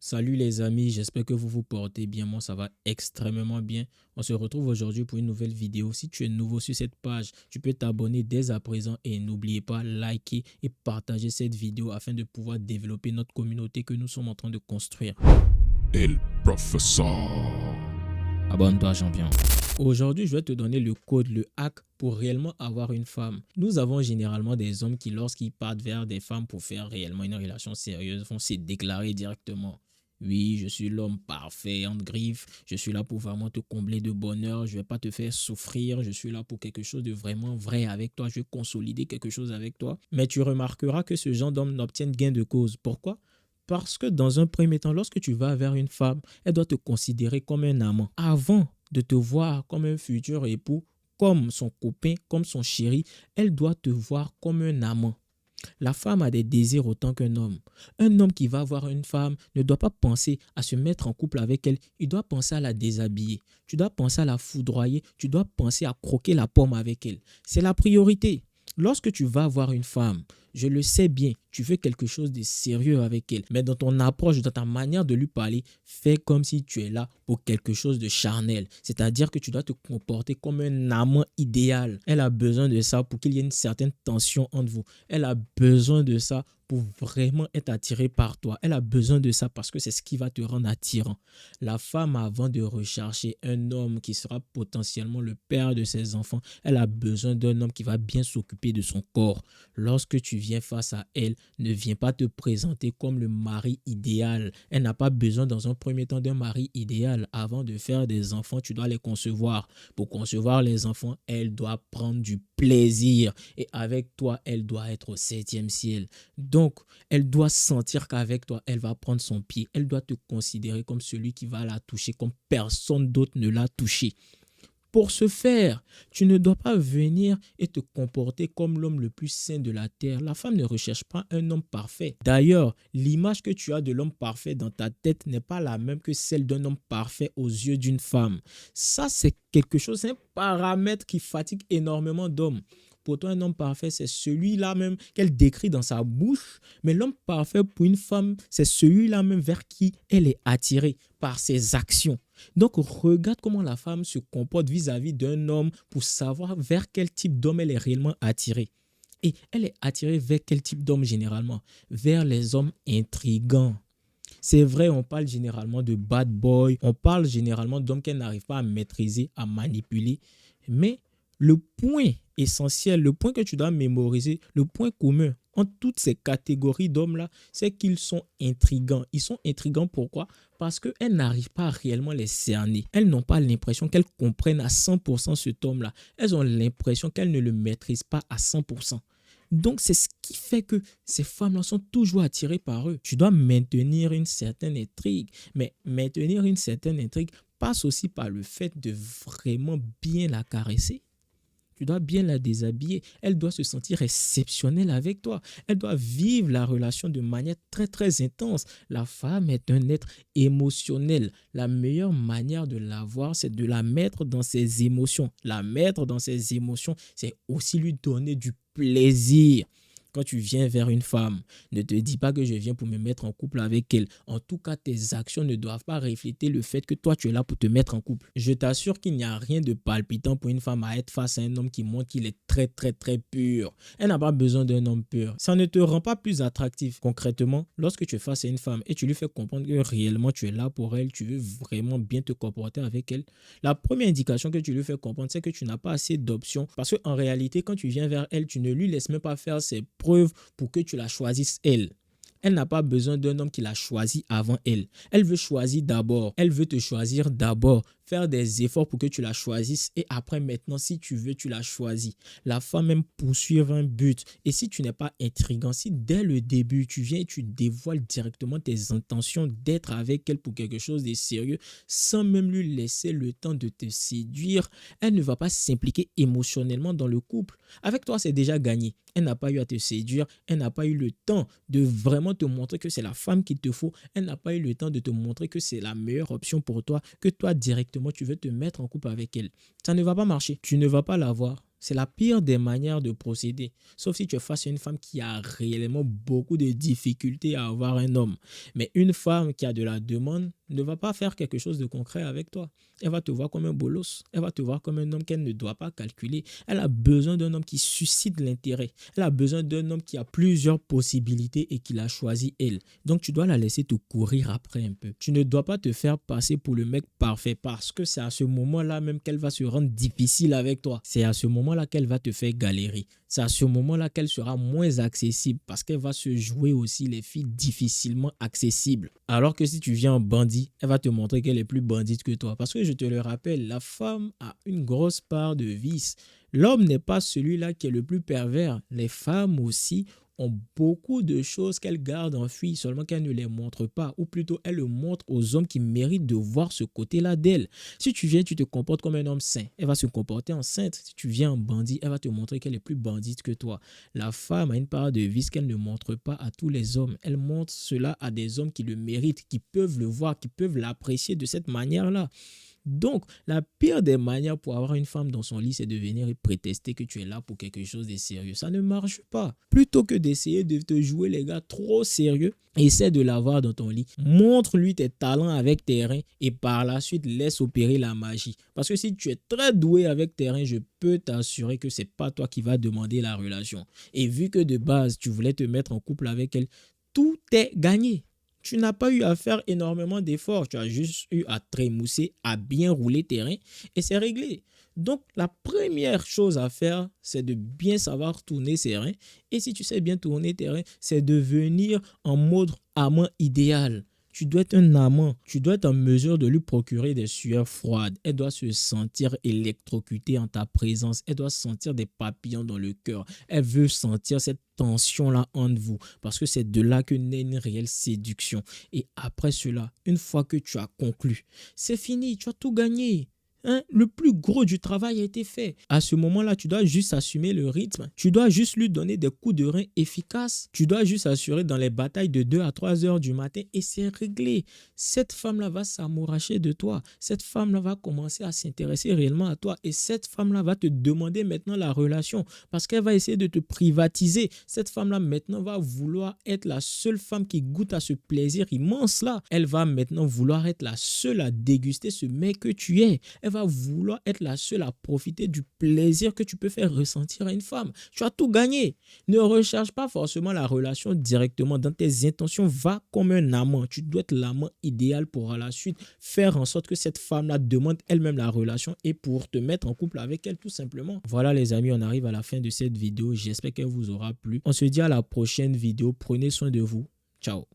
Salut les amis, j'espère que vous vous portez bien. Moi, ça va extrêmement bien. On se retrouve aujourd'hui pour une nouvelle vidéo. Si tu es nouveau sur cette page, tu peux t'abonner dès à présent et n'oubliez pas liker et partager cette vidéo afin de pouvoir développer notre communauté que nous sommes en train de construire. El Professeur. Abonne-toi, champion. Aujourd'hui, je vais te donner le code, le hack pour réellement avoir une femme. Nous avons généralement des hommes qui, lorsqu'ils partent vers des femmes pour faire réellement une relation sérieuse, vont se déclarer directement. Oui, je suis l'homme parfait, en griffe. Je suis là pour vraiment te combler de bonheur. Je ne vais pas te faire souffrir. Je suis là pour quelque chose de vraiment vrai avec toi. Je vais consolider quelque chose avec toi. Mais tu remarqueras que ce genre d'homme n'obtiennent gain de cause. Pourquoi? Parce que dans un premier temps, lorsque tu vas vers une femme, elle doit te considérer comme un amant. Avant de te voir comme un futur époux, comme son copain, comme son chéri, elle doit te voir comme un amant. La femme a des désirs autant qu'un homme. Un homme qui va voir une femme ne doit pas penser à se mettre en couple avec elle. Il doit penser à la déshabiller. Tu dois penser à la foudroyer. Tu dois penser à croquer la pomme avec elle. C'est la priorité. Lorsque tu vas voir une femme, je le sais bien, tu fais quelque chose de sérieux avec elle. Mais dans ton approche, dans ta manière de lui parler, fais comme si tu es là pour quelque chose de charnel. C'est-à-dire que tu dois te comporter comme un amant idéal. Elle a besoin de ça pour qu'il y ait une certaine tension entre vous. Elle a besoin de ça pour vraiment être attirée par toi. Elle a besoin de ça parce que c'est ce qui va te rendre attirant. La femme, avant de rechercher un homme qui sera potentiellement le père de ses enfants, elle a besoin d'un homme qui va bien s'occuper de son corps. Lorsque tu viens face à elle, ne viens pas te présenter comme le mari idéal. Elle n'a pas besoin dans un premier temps d'un mari idéal. Avant de faire des enfants, tu dois les concevoir. Pour concevoir les enfants, elle doit prendre du plaisir. Et avec toi, elle doit être au septième ciel. Donc, elle doit sentir qu'avec toi, elle va prendre son pied. Elle doit te considérer comme celui qui va la toucher, comme personne d'autre ne l'a touché. Pour ce faire, tu ne dois pas venir et te comporter comme l'homme le plus saint de la terre. La femme ne recherche pas un homme parfait. D'ailleurs, l'image que tu as de l'homme parfait dans ta tête n'est pas la même que celle d'un homme parfait aux yeux d'une femme. Ça, c'est quelque chose, c'est un paramètre qui fatigue énormément d'hommes. Pour toi, un homme parfait, c'est celui-là même qu'elle décrit dans sa bouche. Mais l'homme parfait pour une femme, c'est celui-là même vers qui elle est attirée par ses actions. Donc, regarde comment la femme se comporte vis-à-vis d'un homme pour savoir vers quel type d'homme elle est réellement attirée. Et elle est attirée vers quel type d'homme généralement? Vers les hommes intrigants. C'est vrai, on parle généralement de bad boy, on parle généralement d'hommes qu'elle n'arrive pas à maîtriser, à manipuler. Mais le point essentiel, le point que tu dois mémoriser, le point commun entre toutes ces catégories d'hommes-là, c'est qu'ils sont intrigants. Ils sont intrigants pourquoi? Parce qu'elles n'arrivent pas à réellement les cerner. Elles n'ont pas l'impression qu'elles comprennent à 100% cet homme-là. Elles ont l'impression qu'elles ne le maîtrisent pas à 100%. Donc, c'est ce qui fait que ces femmes-là sont toujours attirées par eux. Tu dois maintenir une certaine intrigue. Mais maintenir une certaine intrigue passe aussi par le fait de vraiment bien la caresser. Tu dois bien la déshabiller. Elle doit se sentir exceptionnelle avec toi. Elle doit vivre la relation de manière très, très intense. La femme est un être émotionnel. La meilleure manière de la voir, c'est de la mettre dans ses émotions. La mettre dans ses émotions, c'est aussi lui donner du plaisir. Quand tu viens vers une femme, ne te dis pas que je viens pour me mettre en couple avec elle. En tout cas, tes actions ne doivent pas refléter le fait que toi, tu es là pour te mettre en couple. Je t'assure qu'il n'y a rien de palpitant pour une femme à être face à un homme qui montre qu'il est très, très, très pur. Elle n'a pas besoin d'un homme pur. Ça ne te rend pas plus attractif. Concrètement, lorsque tu es face à une femme et tu lui fais comprendre que réellement tu es là pour elle, tu veux vraiment bien te comporter avec elle, la première indication que tu lui fais comprendre, c'est que tu n'as pas assez d'options. Parce qu'en réalité, quand tu viens vers elle, tu ne lui laisses même pas faire ses preuve pour que tu la choisisses elle. Elle n'a pas besoin d'un homme qui la choisit avant elle. Elle veut choisir d'abord. Elle veut te choisir d'abord. Faire des efforts pour que tu la choisisses et après maintenant, si tu veux, tu la choisis. La femme aime poursuivre un but. Et si tu n'es pas intriguant, si dès le début, tu viens et tu dévoiles directement tes intentions d'être avec elle pour quelque chose de sérieux, sans même lui laisser le temps de te séduire, elle ne va pas s'impliquer émotionnellement dans le couple. Avec toi, c'est déjà gagné. Elle n'a pas eu à te séduire. Elle n'a pas eu le temps de vraiment te montrer que c'est la femme qu'il te faut. Elle n'a pas eu le temps de te montrer que c'est la meilleure option pour toi, que toi directement tu veux te mettre en couple avec elle. Ça ne va pas marcher. Tu ne vas pas la voir. C'est la pire des manières de procéder. Sauf si tu es face à une femme qui a réellement beaucoup de difficultés à avoir un homme. Mais une femme qui a de la demande ne va pas faire quelque chose de concret avec toi. Elle va te voir comme un bolos. Elle va te voir comme un homme qu'elle ne doit pas calculer. Elle a besoin d'un homme qui suscite l'intérêt. Elle a besoin d'un homme qui a plusieurs possibilités et qui l'a choisi elle. Donc tu dois la laisser te courir après un peu. Tu ne dois pas te faire passer pour le mec parfait parce que c'est à ce moment-là même qu'elle va se rendre difficile avec toi. C'est à ce moment-là qu'elle va te faire galérer. C'est à ce moment-là qu'elle sera moins accessible parce qu'elle va se jouer aussi les filles difficilement accessibles. Alors que si tu viens en bandit, elle va te montrer qu'elle est plus bandite que toi. Parce que je te le rappelle, la femme a une grosse part de vice. L'homme n'est pas celui-là qui est le plus pervers. Les femmes aussi ont beaucoup de choses qu'elles gardent en fuite, seulement qu'elles ne les montrent pas, ou plutôt elles le montrent aux hommes qui méritent de voir ce côté-là d'elles. Si tu viens, tu te comportes comme un homme saint, elle va se comporter en sainte. Si tu viens en bandit, elle va te montrer qu'elle est plus bandite que toi. La femme a une part de vice qu'elle ne montre pas à tous les hommes. Elle montre cela à des hommes qui le méritent, qui peuvent le voir, qui peuvent l'apprécier de cette manière-là. Donc, la pire des manières pour avoir une femme dans son lit, c'est de venir et prétester que tu es là pour quelque chose de sérieux. Ça ne marche pas. Plutôt que d'essayer de te jouer les gars trop sérieux, essaie de l'avoir dans ton lit. Montre-lui tes talents avec tes reins et par la suite, laisse opérer la magie. Parce que si tu es très doué avec tes reins, je peux t'assurer que c'est pas toi qui vas demander la relation. Et vu que de base, tu voulais te mettre en couple avec elle, tout est gagné. Tu n'as pas eu à faire énormément d'efforts. Tu as juste eu à trémousser, à bien rouler terrain et c'est réglé. Donc, la première chose à faire, c'est de bien savoir tourner ses reins. Et si tu sais bien tourner tes reins, c'est de venir en mode amant idéal. Tu dois être un amant. Tu dois être en mesure de lui procurer des sueurs froides. Elle doit se sentir électrocutée en ta présence. Elle doit sentir des papillons dans le cœur. Elle veut sentir cette tension-là entre vous. Parce que c'est de là que naît une réelle séduction. Et après cela, une fois que tu as conclu, c'est fini. Tu as tout gagné. Le plus gros du travail a été fait. À ce moment-là, tu dois juste assumer le rythme. Tu dois juste lui donner des coups de rein efficaces. Tu dois juste assurer dans les batailles de 2 à 3 heures du matin et c'est réglé. Cette femme-là va s'amouracher de toi. Cette femme-là va commencer à s'intéresser réellement à toi. Et cette femme-là va te demander maintenant la relation parce qu'elle va essayer de te privatiser. Cette femme-là maintenant va vouloir être la seule femme qui goûte à ce plaisir immense-là. Elle va maintenant vouloir être la seule à déguster ce mec que tu es. Elle va vouloir être la seule à profiter du plaisir que tu peux faire ressentir à une femme. Tu as tout gagné. Ne recherche pas forcément la relation directement dans tes intentions. Va comme un amant. Tu dois être l'amant idéal pour à la suite faire en sorte que cette femme-là demande elle-même la relation et pour te mettre en couple avec elle tout simplement. Voilà les amis, on arrive à la fin de cette vidéo. J'espère qu'elle vous aura plu. On se dit à la prochaine vidéo. Prenez soin de vous. Ciao.